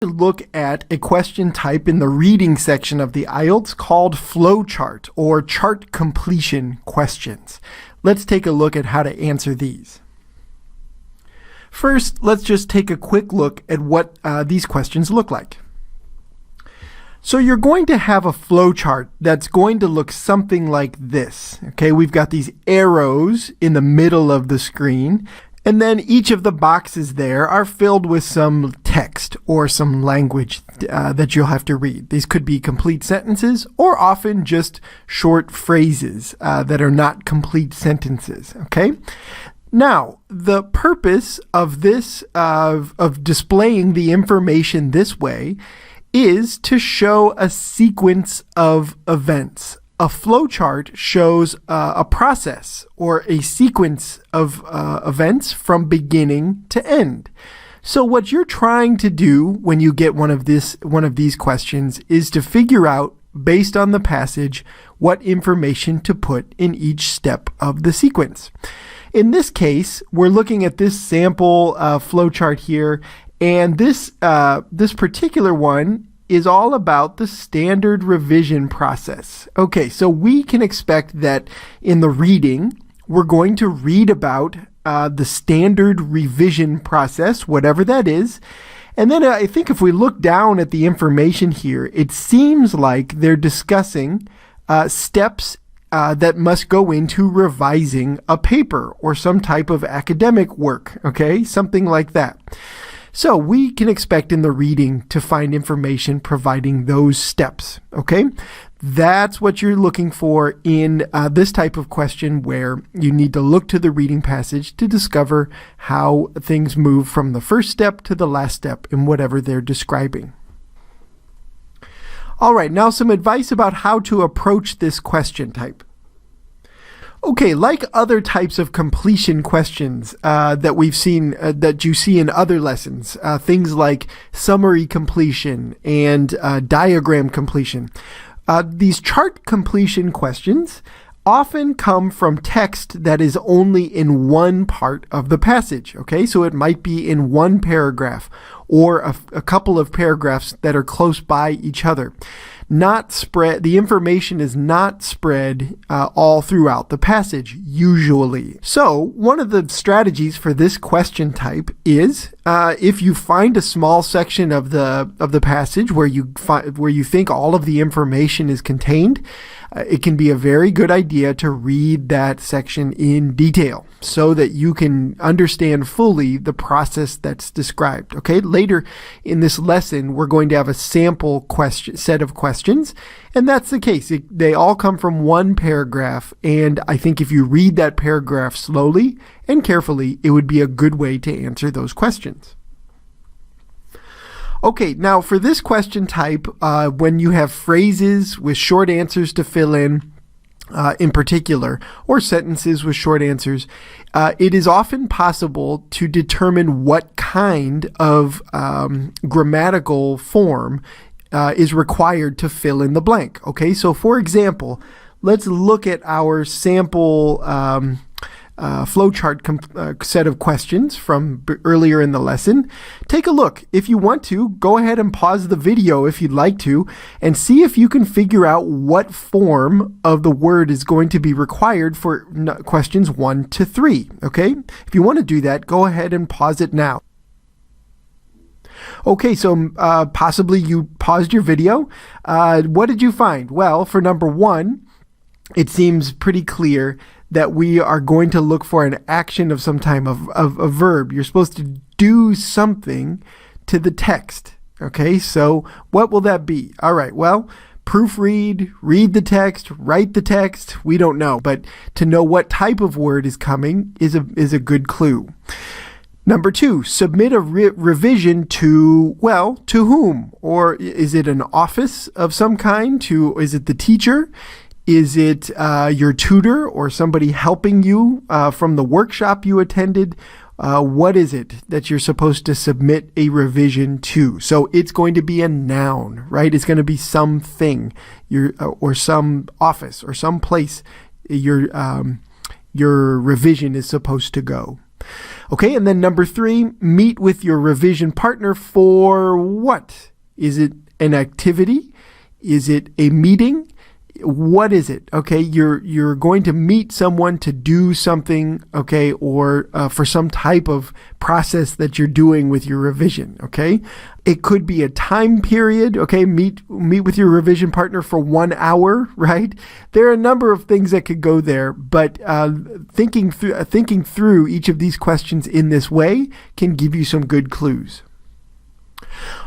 Look at a question type in the reading section of the IELTS called Flowchart or chart completion questions. Let's take a look at how to answer these. First, let's just take a quick look at what these questions look like. So you're going to have a flowchart that's going to look something like this. Okay, we've got these arrows in the middle of the screen, and then each of the boxes there are filled with some text or some language that you'll have to read. These could be complete sentences or often just short phrases that are not complete sentences. Okay. Now, the purpose of this, of displaying the information this way, is to show a sequence of events. A flowchart shows a process or a sequence of events from beginning to end. So what you're trying to do when you get one of these questions is to figure out, based on the passage, what information to put in each step of the sequence. In this case, we're looking at this sample flowchart here, and this particular one is all about the standard revision process. Okay, so we can expect that in the reading, we're going to read about the standard revision process, whatever that is. And then I think if we look down at the information here, it seems like they're discussing steps that must go into revising a paper or some type of academic work, okay? Something like that. So we can expect in the reading to find information providing those steps, okay? That's what you're looking for in this type of question, where you need to look to the reading passage to discover how things move from the first step to the last step in whatever they're describing. All right, now some advice about how to approach this question type. Okay, like other types of completion questions that we've seen, that you see in other lessons, things like summary completion and diagram completion, these chart completion questions often come from text that is only in one part of the passage. Okay, so it might be in one paragraph or a couple of paragraphs that are close by each other. Not spread, the information is not spread all throughout the passage, usually. So one of the strategies for this question type is if you find a small section of the passage where you think all of the information is contained, it can be a very good idea to read that section in detail so that you can understand fully the process that's described. Okay, later in this lesson, we're going to have a sample set of questions, and that's the case. They all come from one paragraph, and I think if you read that paragraph slowly and carefully, it would be a good way to answer those questions. Okay, now for this question type, when you have phrases with short answers to fill in particular, or sentences with short answers, it is often possible to determine what kind of grammatical form is required to fill in the blank. Okay, so for example, let's look at our sample flowchart set of questions from earlier in the lesson. Take a look. If you want to, go ahead and pause the video if you'd like to, and see if you can figure out what form of the word is going to be required for questions 1 to 3. Okay? If you want to do that, go ahead and pause it now. Okay, so possibly you paused your video. What did you find? Well, for number 1, it seems pretty clear that we are going to look for an action of some type of a verb. You're supposed to do something to the text. Okay, so what will that be? All right, well, proofread, read the text, write the text. We don't know, but to know what type of word is coming is a good clue. Number 2, submit a revision to, well, to whom? Or is it an office of some kind? Is it the teacher? Is it your tutor or somebody helping you from the workshop you attended? What is it that you're supposed to submit a revision to? So it's going to be a noun, right? It's going to be something, or some office or some place your revision is supposed to go. Okay, and then number 3, meet with your revision partner for what? Is it an activity? Is it a meeting? What is it? Okay, you're going to meet someone to do something, okay, or for some type of process that you're doing with your revision, okay? It could be a time period, okay? Meet with your revision partner for 1 hour, right? There are a number of things that could go there, but thinking through each of these questions in this way can give you some good clues.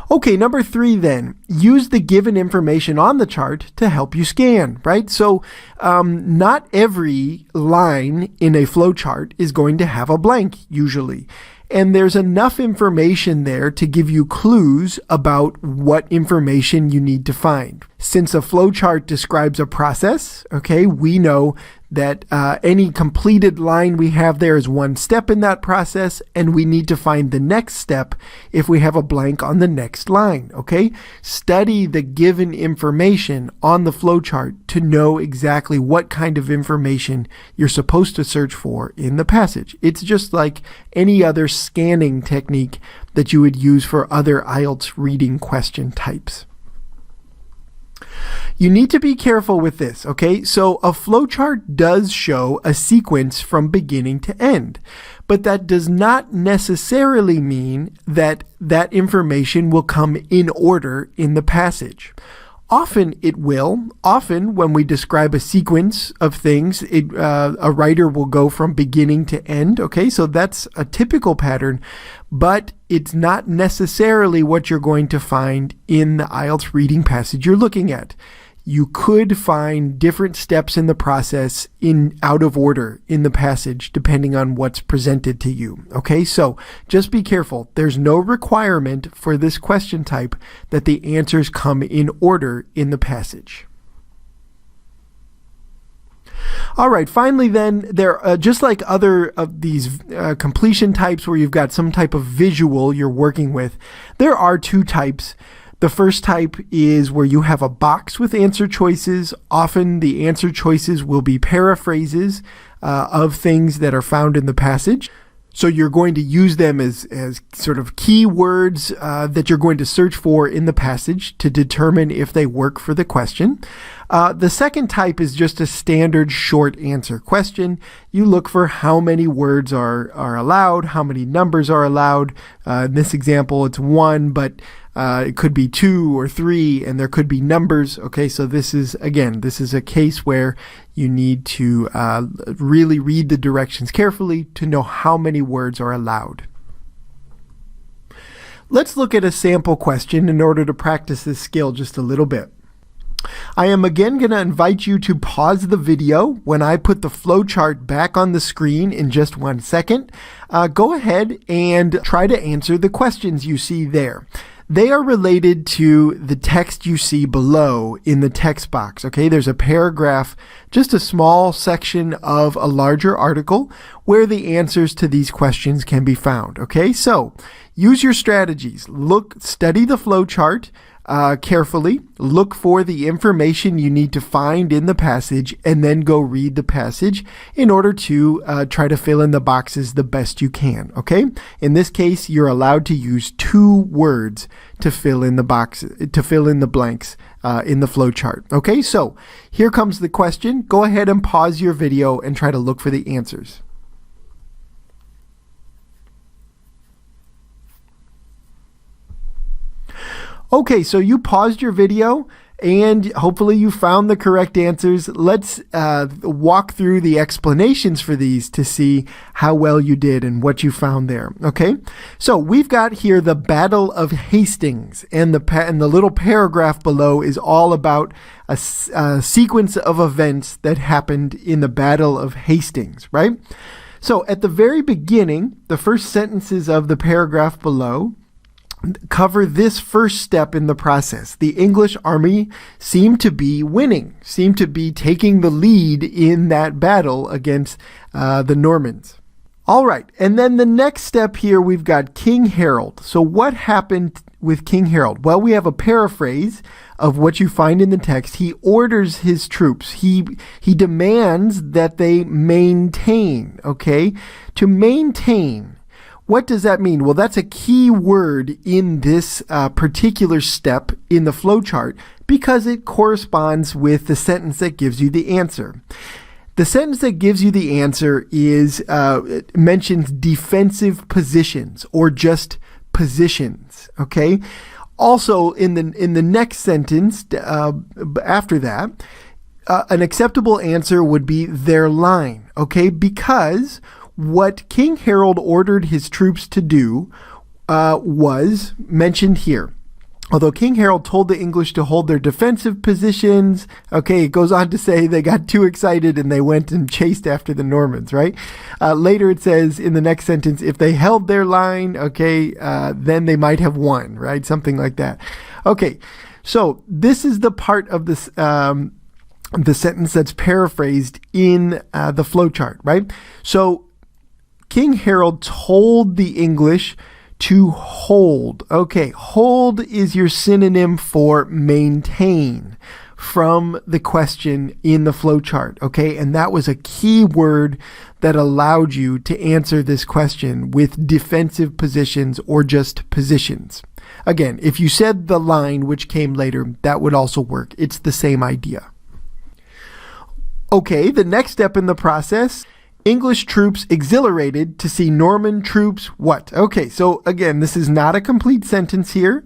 Okay, number 3 then, use the given information on the chart to help you scan, right? So not every line in a flowchart is going to have a blank usually. And there's enough information there to give you clues about what information you need to find. Since a flowchart describes a process, okay, we know that any completed line we have there is one step in that process, and we need to find the next step if we have a blank on the next line, okay? Study the given information on the flowchart to know exactly what kind of information you're supposed to search for in the passage. It's just like any other scanning technique that you would use for other IELTS reading question types. You need to be careful with this, okay? So a flowchart does show a sequence from beginning to end, but that does not necessarily mean that that information will come in order in the passage. Often it will. Often when we describe a sequence of things, a writer will go from beginning to end. Okay, so that's a typical pattern, but it's not necessarily what you're going to find in the IELTS reading passage you're looking at. You could find different steps in the process out of order in the passage depending on what's presented to you. Okay, so just be careful. There's no requirement for this question type that the answers come in order in the passage. All right, finally then, just like other of these completion types where you've got some type of visual you're working with, there are 2 types. The first type is where you have a box with answer choices. Often the answer choices will be paraphrases of things that are found in the passage. So you're going to use them as sort of keywords that you're going to search for in the passage to determine if they work for the question. The second type is just a standard short answer question. You look for how many words are allowed, how many numbers are allowed. In this example, it's 1, but it could be 2 or 3, and there could be numbers. Okay, so this is a case where you need to really read the directions carefully to know how many words are allowed. Let's look at a sample question in order to practice this skill just a little bit. I am again going to invite you to pause the video when I put the flowchart back on the screen in just 1 second. Go ahead and try to answer the questions you see there. They are related to the text you see below in the text box. Okay, there's a paragraph, just a small section of a larger article where the answers to these questions can be found. Okay, so use your strategies. Study the flowchart carefully, look for the information you need to find in the passage, and then go read the passage in order to try to fill in the boxes the best you can, okay? In this case, you're allowed to use 2 words to fill in the boxes, to fill in the blanks in the flowchart, okay? So here comes the question. Go ahead and pause your video and try to look for the answers. Okay, so you paused your video and hopefully you found the correct answers. Let's walk through the explanations for these to see how well you did and what you found there. Okay, so we've got here the Battle of Hastings, and the little paragraph below is all about a sequence of events that happened in the Battle of Hastings, right? So at the very beginning, the first sentences of the paragraph below cover this first step in the process. The English army seemed to be winning, seemed to be taking the lead in that battle against the Normans. All right, and then the next step here, we've got King Harold. So what happened with King Harold? Well, we have a paraphrase of what you find in the text. He orders his troops. He demands that they maintain, okay? To maintain. What does that mean? Well, that's a key word in this particular step in the flowchart because it corresponds with the sentence that gives you the answer. The sentence that gives you the answer is it mentions defensive positions or just positions, okay? Also, in the next sentence after that, an acceptable answer would be their line, okay? Because what King Harold ordered his troops to do was mentioned here. Although King Harold told the English to hold their defensive positions, okay, it goes on to say they got too excited and they went and chased after the Normans, right? Later it says in the next sentence, if they held their line, okay, then they might have won, right? Something like that. Okay, so this is the part of this, the sentence that's paraphrased in the flowchart, right? So King Harold told the English to hold. Okay, hold is your synonym for maintain from the question in the flowchart. Okay, and that was a key word that allowed you to answer this question with defensive positions or just positions. Again, if you said the line, which came later, that would also work. It's the same idea. Okay, the next step in the process, English troops exhilarated to see Norman troops what? Okay, so again, this is not a complete sentence here.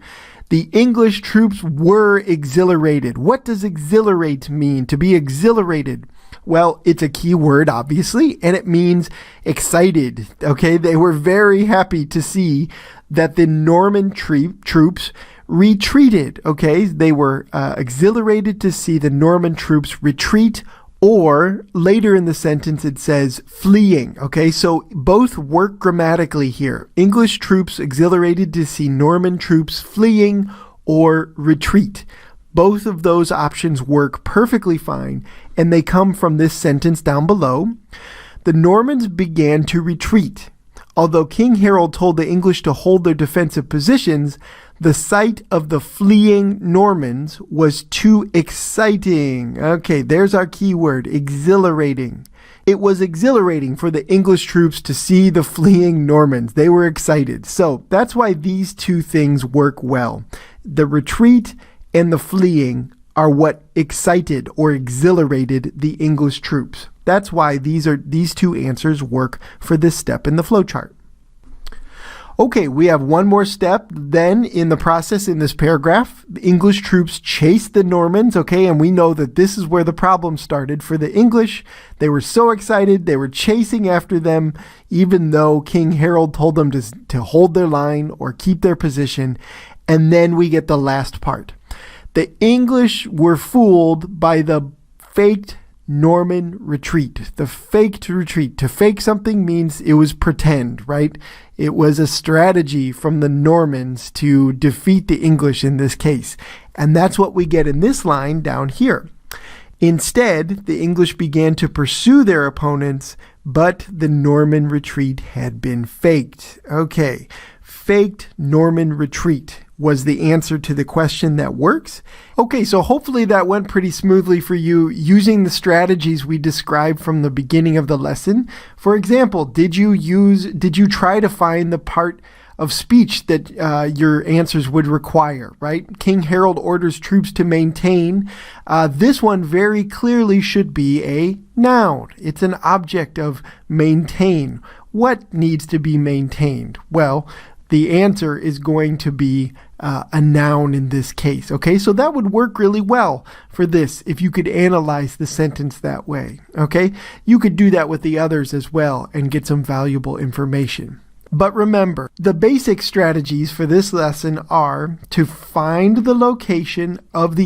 The English troops were exhilarated. What does exhilarate mean? To be exhilarated? Well, it's a key word, obviously, and it means excited. Okay, they were very happy to see that the Norman troops retreated. Okay, they were exhilarated to see the Norman troops retreat. Or later in the sentence, it says fleeing. Okay, so both work grammatically here. English troops exhilarated to see Norman troops fleeing or retreat. Both of those options work perfectly fine, and they come from this sentence down below. The Normans began to retreat. Although King Harold told the English to hold their defensive positions, the sight of the fleeing Normans was too exciting. Okay, there's our key word, exhilarating. It was exhilarating for the English troops to see the fleeing Normans. They were excited. So that's why these two things work well. The retreat and the fleeing are what excited or exhilarated the English troops. That's why these two answers work for this step in the flowchart. Okay, we have one more step then in the process in this paragraph. The English troops chased the Normans, okay, and we know that this is where the problem started for the English. They were so excited, they were chasing after them, even though King Harold told them to hold their line or keep their position. And then we get the last part. The English were fooled by the faked Norman retreat. The faked retreat. To fake something means it was pretend, right? It was a strategy from the Normans to defeat the English in this case. And that's what we get in this line down here. Instead, the English began to pursue their opponents, but the Norman retreat had been faked. Okay, faked Norman retreat was the answer to the question that works. Okay, so hopefully that went pretty smoothly for you using the strategies we described from the beginning of the lesson. For example, did you try to find the part of speech that your answers would require, right? King Harold orders troops to maintain. This one very clearly should be a noun. It's an object of maintain. What needs to be maintained? Well, the answer is going to be a noun in this case. Okay, so that would work really well for this if you could analyze the sentence that way. Okay, you could do that with the others as well and get some valuable information. But remember, the basic strategies for this lesson are to find the location of the